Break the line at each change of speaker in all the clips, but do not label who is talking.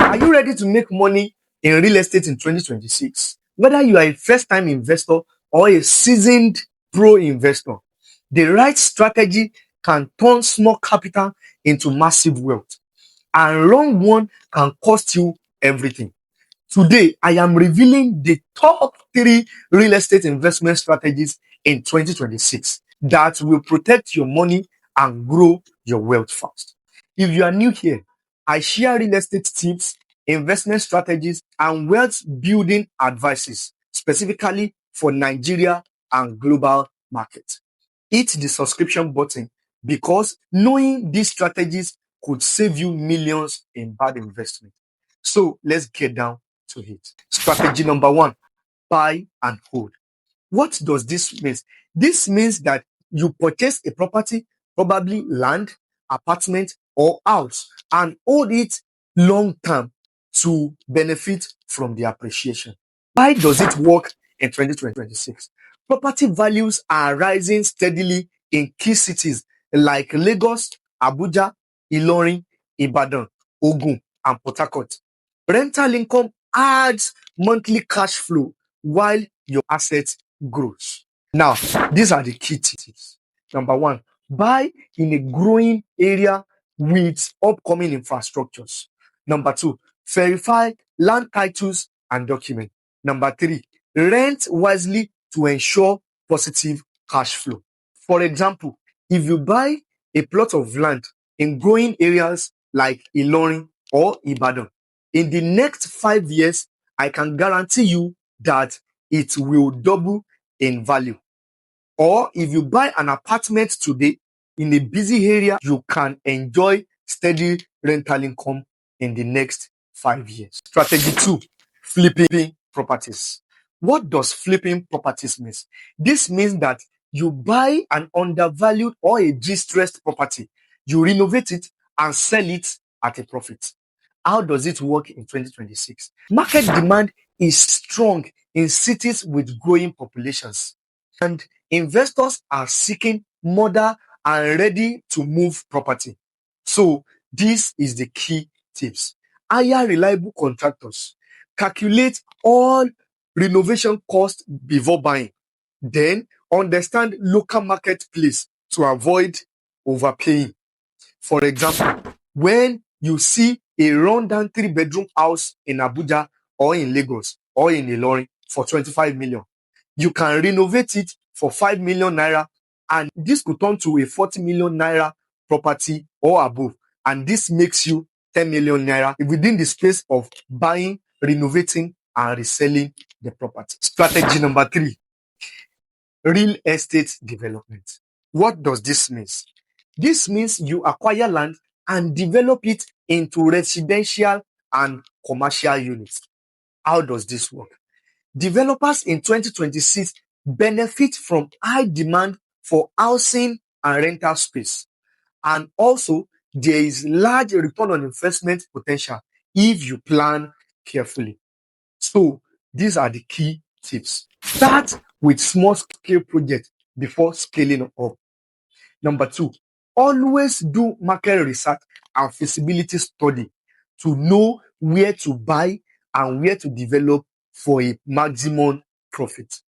Are you ready to make money in real estate in 2026? Whether you are a first time investor or a seasoned pro investor, the right strategy can turn small capital into massive wealth, and wrong one can cost you everything. Today, I am revealing the top three real estate investment strategies in 2026 that will protect your money and grow your wealth fast. If you are new here, I share real estate tips, investment strategies, and wealth building advices specifically for Nigeria and global markets. Hit the subscription button because knowing these strategies could save you millions in bad investment. So let's get down to it. Strategy number one, buy and hold. What does this mean? This means that you purchase a property, probably land, apartment, or house, and hold it long term to benefit from the appreciation. Why does it work in 2026? Property values are rising steadily in key cities like Lagos, Abuja, Ilorin, Ibadan, Ogun, and Port Harcourt. Rental income adds monthly cash flow while your assets grows. Now, these are the key tips. Number one, buy in a growing area with upcoming infrastructures. Number two, verify land titles and documents. Number three, rent wisely to ensure positive cash flow. For example, if you buy a plot of land in growing areas like Ilorin or Ibadan, in the next 5 years, I can guarantee you that it will double in value. Or if you buy an apartment today in a busy area, you can enjoy steady rental income in the next 5 years. Strategy two, flipping properties. What does flipping properties mean? This means that you buy an undervalued or a distressed property, you renovate it and sell it at a profit. How does it work in 2026? Market demand is strong in cities with growing populations, and investors are seeking modern and ready to move property. So, this is the key tips. Hire reliable contractors. Calculate all renovation costs before buying. Then, understand local marketplace to avoid overpaying. For example, when you see a rundown 3 bedroom house in Abuja or in Lagos or in Ilorin for 25 million, you can renovate it for 5 million naira, and this could turn to a 40 million naira property or above. And this makes you 10 million naira within the space of buying, renovating, and reselling the property. Strategy number three, real estate development. What does this mean? This means you acquire land and develop it into residential and commercial units. How does this work? Developers in 2026 benefit from high demand for housing and rental space. And also, there is large return on investment potential if you plan carefully. So, these are the key tips. Start with small scale projects before scaling up. Number two, always do market research and feasibility study to know where to buy and where to develop for a maximum profit.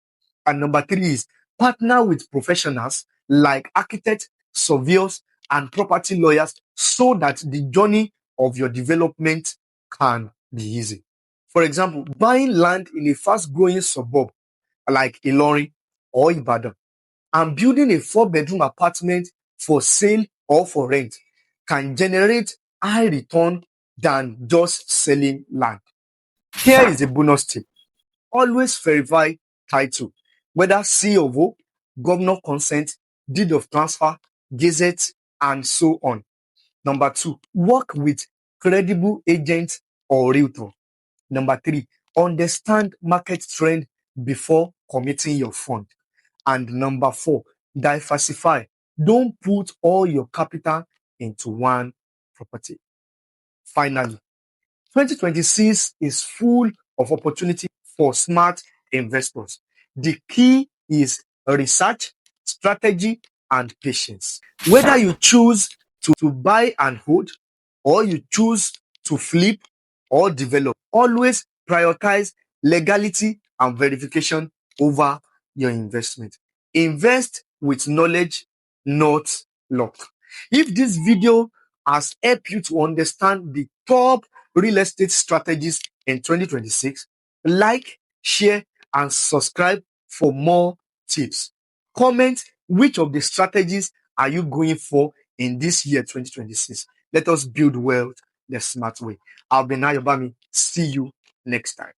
And number three is partner with professionals like architects, surveyors, and property lawyers so that the journey of your development can be easy. For example, buying land in a fast growing suburb like Ilorin or Ibadan and building a 4 bedroom apartment for sale or for rent can generate high return than just selling land. Here is a bonus tip. Always verify title, whether C of O, governor consent, deed of transfer, gazette, and so on. Number two, work with credible agents or realtor. Number three, understand market trend before committing your fund. And number four, diversify. Don't put all your capital into one property. Finally, 2026 is full of opportunity for smart investors. The key is research, strategy, and patience. Whether you choose to buy and hold, or you choose to flip, or develop. Always prioritize legality and verification over your investment. Invest with knowledge, not luck. If this video has helped you to understand the top real estate strategies in 2026, like, share, and subscribe for more tips. Comment which of the strategies are you going for in this year 2026. Let us build wealth the smart way. I'll be Nayobami. See you next time.